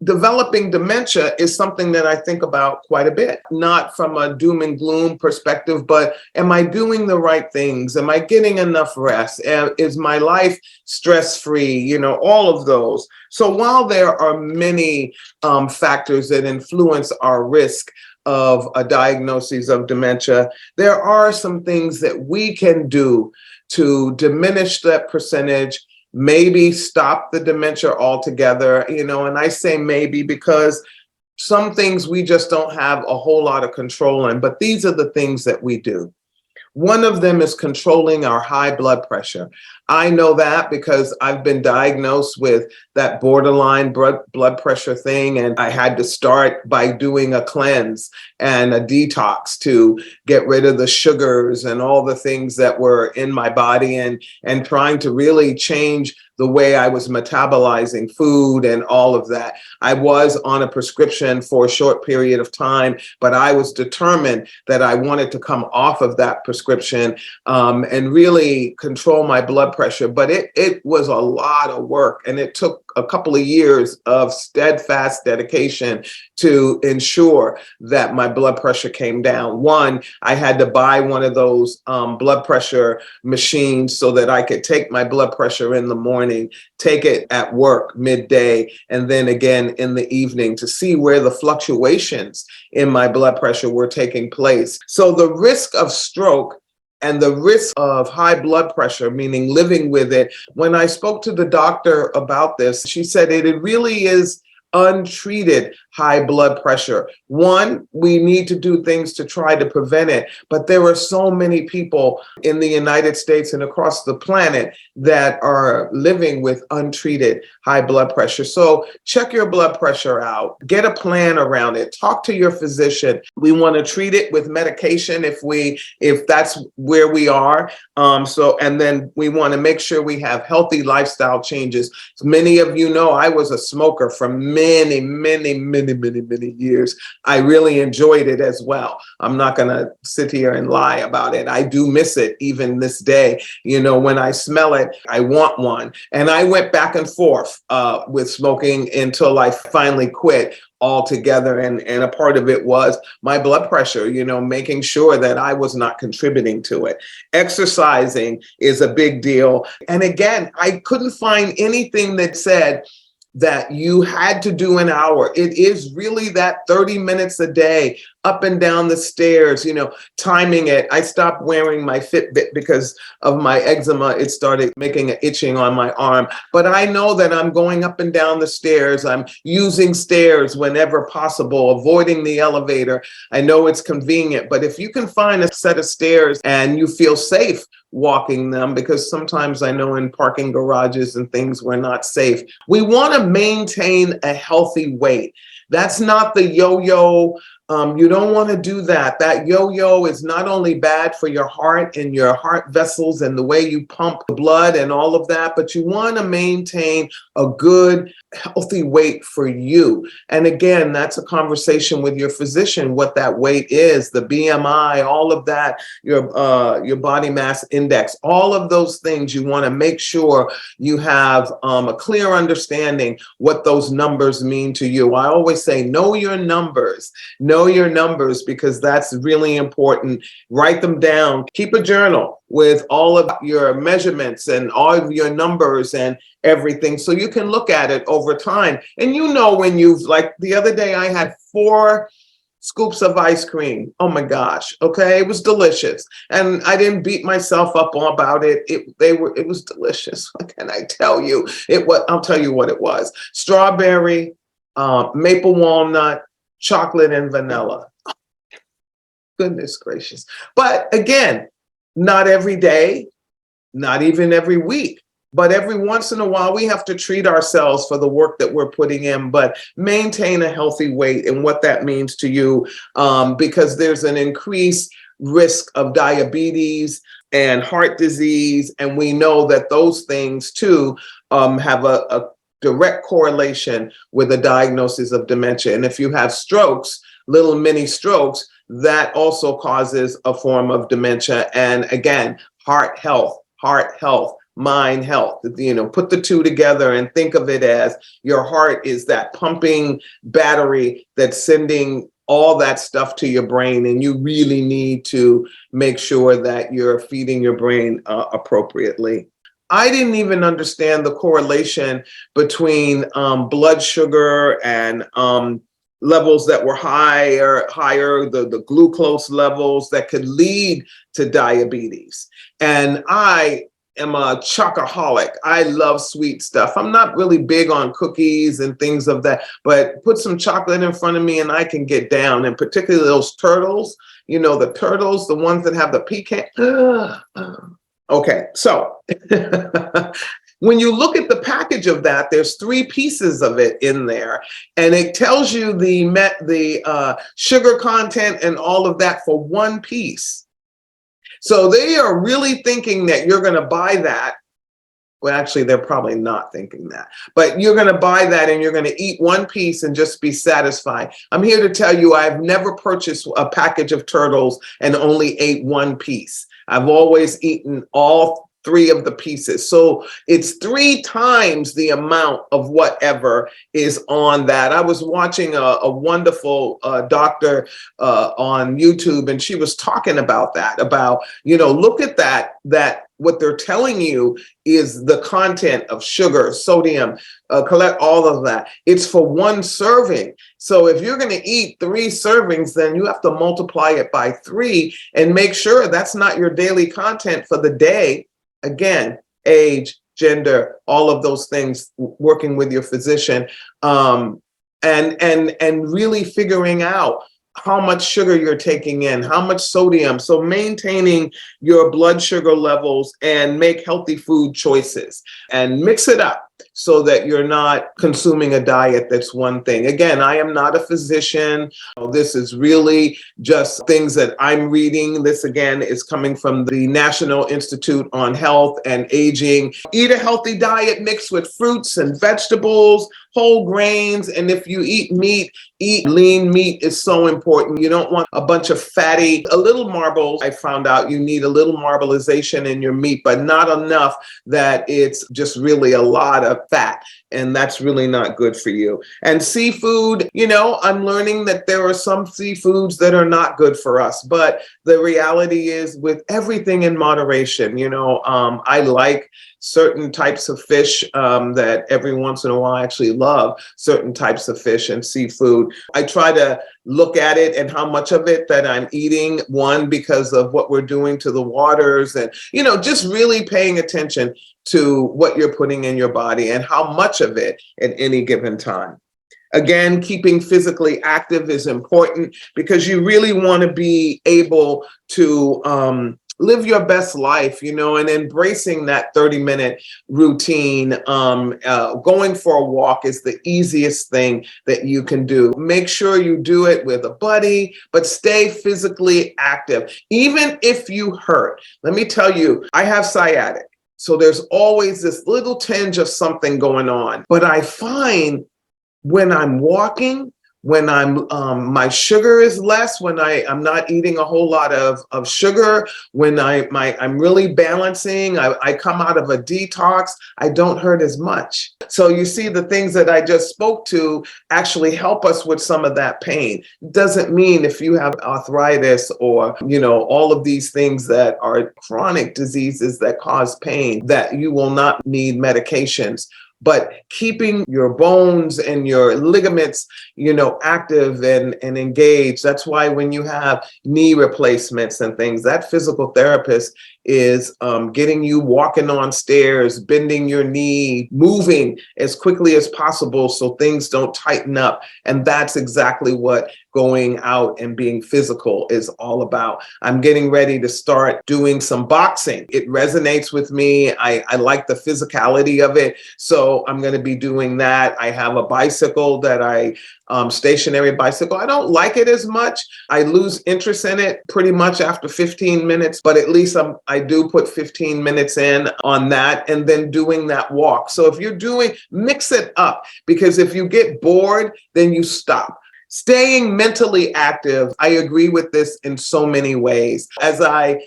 developing dementia is something that I think about quite a bit, not from a doom and gloom perspective, but am I doing the right things? Am I getting enough rest? Is my life stress-free? You know, all of those. So while there are many factors that influence our risk of a diagnosis of dementia, there are some things that we can do to diminish that percentage, maybe stop the dementia altogether, you know, and I say maybe because some things we just don't have a whole lot of control in, but these are the things that we do. One of them is controlling our high blood pressure. I know that because I've been diagnosed with that borderline blood pressure thing, and I had to start by doing a cleanse and a detox to get rid of the sugars and all the things that were in my body, and trying to really change the way I was metabolizing food and all of that. I was on a prescription for a short period of time, but I was determined that I wanted to come off of that prescription and really control my blood pressure. But it was a lot of work, and it took a couple of years of steadfast dedication to ensure that my blood pressure came down. One, I had to buy one of those blood pressure machines so that I could take my blood pressure in the morning, take it at work midday, and then again in the evening to see where the fluctuations in my blood pressure were taking place. So the risk of stroke and the risk of high blood pressure, meaning living with it, when I spoke to the doctor about this, she said it really is untreated high blood pressure. One, we need to do things to try to prevent it, but there are so many people in the United States and across the planet that are living with untreated high blood pressure. So check your blood pressure out, get a plan around it, talk to your physician. We want to treat it with medication if that's where we are. And then we want to make sure we have healthy lifestyle changes. Many of you know I was a smoker for many years. I really enjoyed it as well. I'm not going to sit here and lie about it. I do miss it even this day. You know, when I smell it, I want one. And I went back and forth with smoking until I finally quit altogether. And a part of it was my blood pressure, you know, making sure that I was not contributing to it. Exercising is a big deal. And again, I couldn't find anything that said that you had to do an hour. It is really that 30 minutes a day, up and down the stairs, you know, timing it. I stopped wearing my Fitbit because of my eczema. It started making an itching on my arm. But I know that I'm going up and down the stairs. I'm using stairs whenever possible, avoiding the elevator. I know it's convenient, but if you can find a set of stairs and you feel safe walking them, because sometimes I know in parking garages and things we're not safe. We want to maintain a healthy weight. That's not the yo-yo. You don't want to do that. That yo-yo is not only bad for your heart and your heart vessels and the way you pump blood and all of that, but you want to maintain a good, healthy weight for you. And again, that's a conversation with your physician, what that weight is, the BMI, all of that, your body mass index, all of those things. You want to make sure you have a clear understanding what those numbers mean to you. I always say, know your numbers. Know your numbers, because that's really important. Write them down. Keep a journal with all of your measurements and all of your numbers and everything, so you can look at it over time. And you know, when you've, like the other day, I had 4 scoops of ice cream. Oh my gosh. Okay. It was delicious. And I didn't beat myself up about it. It was delicious. What can I tell you? I'll tell you what it was. Strawberry, maple walnut, chocolate, and vanilla. Oh, goodness gracious. But again, not every day, not even every week, but every once in a while, we have to treat ourselves for the work that we're putting in, but maintain a healthy weight and what that means to you, because there's an increased risk of diabetes and heart disease. And we know that those things too have a direct correlation with a diagnosis of dementia. And if you have strokes, little mini strokes, that also causes a form of dementia. And again, heart health, mind, health. Put the two together and think of it as your heart is that pumping battery that's sending all that stuff to your brain, and you really need to make sure that you're feeding your brain appropriately. I didn't even understand the correlation between blood sugar and levels that were higher, the glucose levels that could lead to diabetes. And I am a chocoholic. I love sweet stuff. I'm not really big on cookies and things of that, but put some chocolate in front of me and I can get down. And particularly those turtles, the turtles, the ones that have the pecan. Okay, so when you look at the package of that, there's 3 pieces of it in there, and it tells you the sugar content and all of that for 1 piece. So they are really thinking that you're going to buy that. Well, actually, they're probably not thinking that, but you're going to buy that and you're going to eat 1 piece and just be satisfied. I'm here to tell you, I've never purchased a package of turtles and only ate 1 piece. I've always eaten all 3 of the pieces. So it's 3 times the amount of whatever is on that. I was watching a wonderful doctor on YouTube, and she was talking about that, look at that what they're telling you is the content of sugar, sodium, collect all of that. It's for 1 serving. So if you're going to eat 3 servings, then you have to multiply it by 3 and make sure that's not your daily content for the day. Again, age, gender, all of those things, working with your physician, and really figuring out how much sugar you're taking in, how much sodium. So maintaining your blood sugar levels and make healthy food choices and mix it up so that you're not consuming a diet that's one thing. Again, I am not a physician. This is really just things that I'm reading. This, again, is coming from the National Institute on Health and Aging. Eat a healthy diet mixed with fruits and vegetables, whole grains, and if you eat meat, eat lean meat is so important. You don't want a bunch of fatty, a little marble. I found out you need a little marbleization in your meat, but not enough that it's just really a lot of fat. And that's really not good for you. And seafood, I'm learning that there are some seafoods that are not good for us. But the reality is, with everything in moderation, I like certain types of fish that every once in a while I actually love certain types of fish and seafood. I try to look at it and how much of it that I'm eating, one, because of what we're doing to the waters, and, just really paying attention to what you're putting in your body and how much of it at any given time. Again, keeping physically active is important because you really want to be able to live your best life, and embracing that 30-minute routine. Going for a walk is the easiest thing that you can do. Make sure you do it with a buddy, but stay physically active. Even if you hurt, let me tell you, I have sciatic. So there's always this little tinge of something going on. But I find when I'm walking, when my sugar is less, when I'm not eating a whole lot of sugar, when I'm really balancing, I come out of a detox, I don't hurt as much. So you see, the things that I just spoke to actually help us with some of that pain. Doesn't mean if you have arthritis or, all of these things that are chronic diseases that cause pain, that you will not need medications. But keeping your bones and your ligaments, active and engaged. That's why when you have knee replacements and things, that physical therapist is getting you walking on stairs, bending your knee, moving as quickly as possible so things don't tighten up. And that's exactly what going out and being physical is all about. I'm getting ready to start doing some boxing. It resonates with me. I like the physicality of it. So I'm going to be doing that. I have a bicycle that stationary bicycle. I don't like it as much. I lose interest in it pretty much after 15 minutes, but at least I do put 15 minutes in on that and then doing that walk. So if you're mix it up, because if you get bored, then you stop. Staying mentally active, I agree with this in so many ways. As I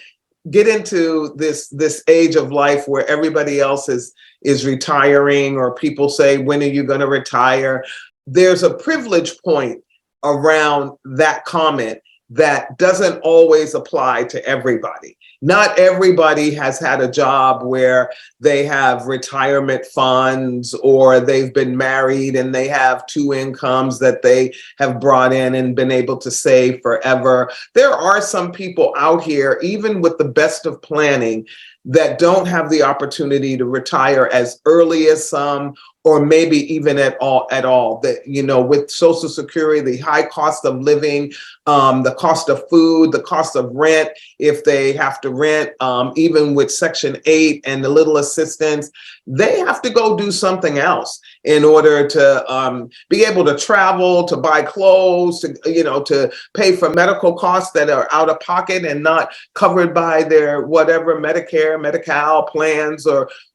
get into this age of life where everybody else is retiring, or people say, when are you going to retire? There's a privilege point around that comment that doesn't always apply to everybody. Not everybody has had a job where they have retirement funds, or they've been married and they have two incomes that they have brought in and been able to save forever. There are some people out here, even with the best of planning, that don't have the opportunity to retire as early as some, or maybe even at all. That, with Social Security, the high cost of living, the cost of food, the cost of rent, if they have to rent, even with Section 8 and the little assistance, they have to go do something else in order to be able to travel, to buy clothes, to pay for medical costs that are out of pocket and not covered by their whatever Medicare, Medi-Cal plans.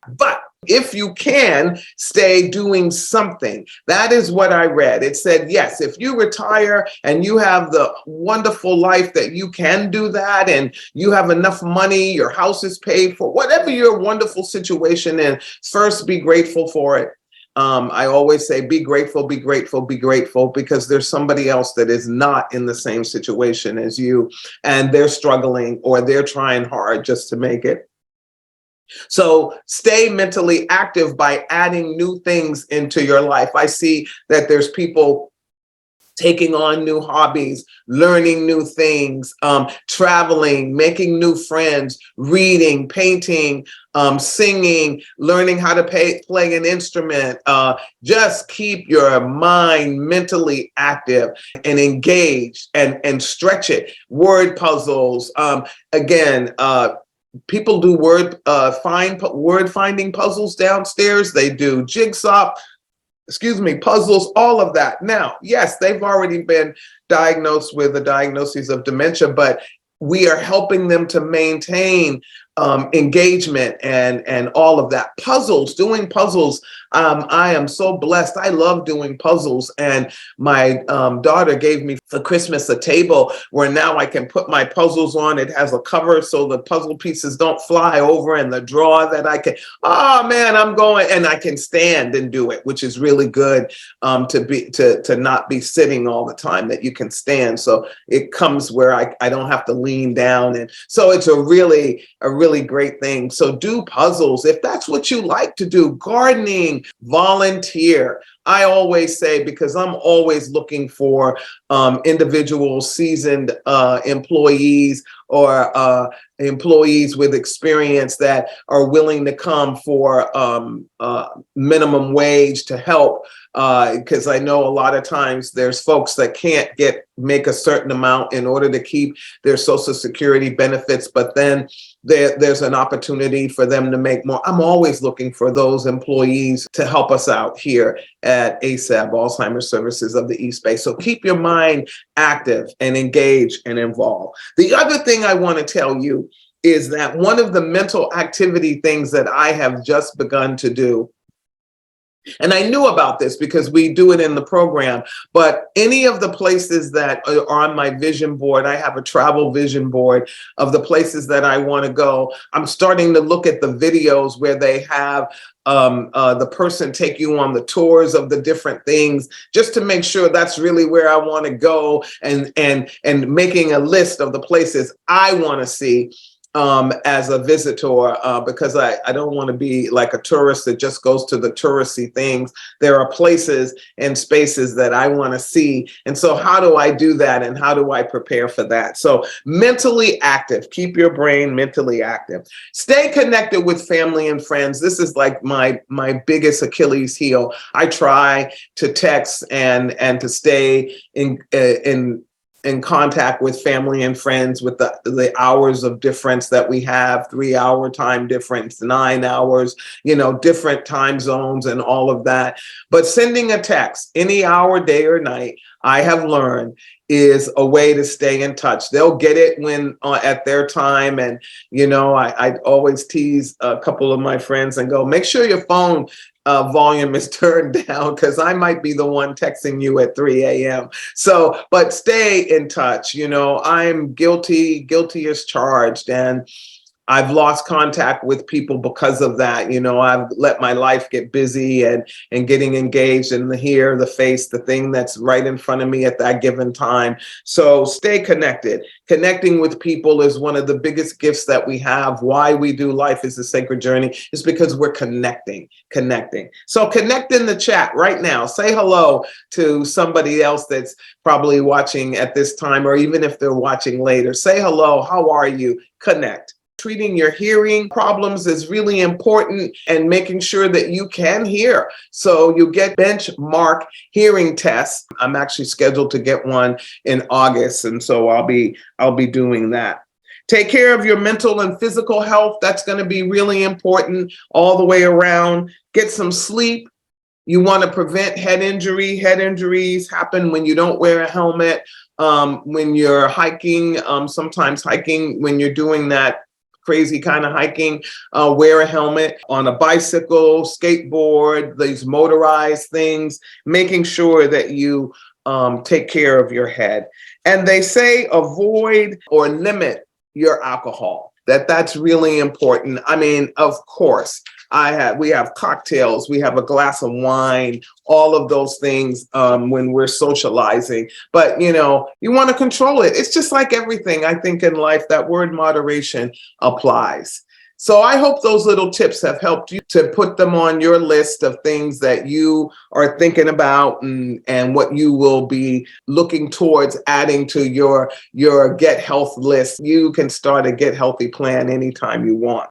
But if you can stay doing something, that is what I read. It said, yes, if you retire and you have the wonderful life that you can do that, and you have enough money, your house is paid for, whatever your wonderful situation is, first be grateful for it. I always say, be grateful, be grateful, be grateful, because there's somebody else that is not in the same situation as you, and they're struggling, or they're trying hard just to make it. So stay mentally active by adding new things into your life. I see that there's people taking on new hobbies, learning new things, traveling, making new friends, reading, painting, singing, learning how to play an instrument. Just keep your mind mentally active and engaged, and stretch it. Word puzzles. Again, people do word finding puzzles downstairs. They do jigsaw, puzzles, all of that. Now, yes, they've already been diagnosed with the diagnoses of dementia, but we are helping them to maintain engagement and all of that. Puzzles, doing puzzles. I am so blessed. I love doing puzzles. And my daughter gave me for Christmas a table where now I can put my puzzles on. It has a cover so the puzzle pieces don't fly over, and the drawer that I can, oh man, I'm going, and I can stand and do it, which is really good to not be sitting all the time, that you can stand. So it comes where I don't have to lean down. And so it's a really great thing. So do puzzles if that's what you like to do. Gardening, volunteer. I always say, because I'm always looking for individual seasoned employees, or employees with experience that are willing to come for minimum wage to help. Because I know a lot of times there's folks that can't make a certain amount in order to keep their Social Security benefits, but then there's an opportunity for them to make more. I'm always looking for those employees to help us out here at ASEB, Alzheimer's Services of the East Bay. So keep your mind active and engaged and involved. The other thing I want to tell you is that one of the mental activity things that I have just begun to do, and I knew about this because we do it in the program, but any of the places that are on my vision board, I have a travel vision board of the places that I want to go. I'm starting to look at the videos where they have the person take you on the tours of the different things, just to make sure that's really where I want to go, and making a list of the places I want to see as a visitor, because I don't want to be like a tourist that just goes to the touristy things. There are places and spaces that I want to see. And so how do I do that, and how do I prepare for that? So mentally active, keep your brain mentally active. Stay connected with family and friends. This is like my biggest Achilles heel. I try to text and to stay in contact with family and friends, with the hours of difference that we have, 3-hour time difference, 9 hours, different time zones and all of that. But sending a text any hour, day or night, I have learned, is a way to stay in touch. They'll get it when at their time. And, I always tease a couple of my friends and go, make sure your phone volume is turned down, because I might be the one texting you at 3 a.m. So, but stay in touch. I'm guilty as charged. And I've lost contact with people because of that. I've let my life get busy and getting engaged in the here, the face, the thing that's right in front of me at that given time. So stay connected. Connecting with people is one of the biggest gifts that we have. Why we do Life is a Sacred Journey is because we're connecting. So connect in the chat right now. Say hello to somebody else that's probably watching at this time, or even if they're watching later. Say hello. How are you? Connect. Treating your hearing problems is really important, and making sure that you can hear. So you get benchmark hearing tests. I'm actually scheduled to get one in August, and so I'll be doing that. Take care of your mental and physical health. That's going to be really important all the way around. Get some sleep. You want to prevent head injury. Head injuries happen when you don't wear a helmet. When you're hiking, sometimes hiking, when you're doing that crazy kind of hiking, wear a helmet. On a bicycle, skateboard, these motorized things, making sure that you take care of your head. And they say avoid or limit your alcohol. That's really important. I mean, of course, we have cocktails, we have a glass of wine, all of those things when we're socializing. But you want to control it. It's just like everything, I think, in life. That word moderation applies. So I hope those little tips have helped you to put them on your list of things that you are thinking about, and what you will be looking towards adding to your Get Health list. You can start a Get Healthy plan anytime you want.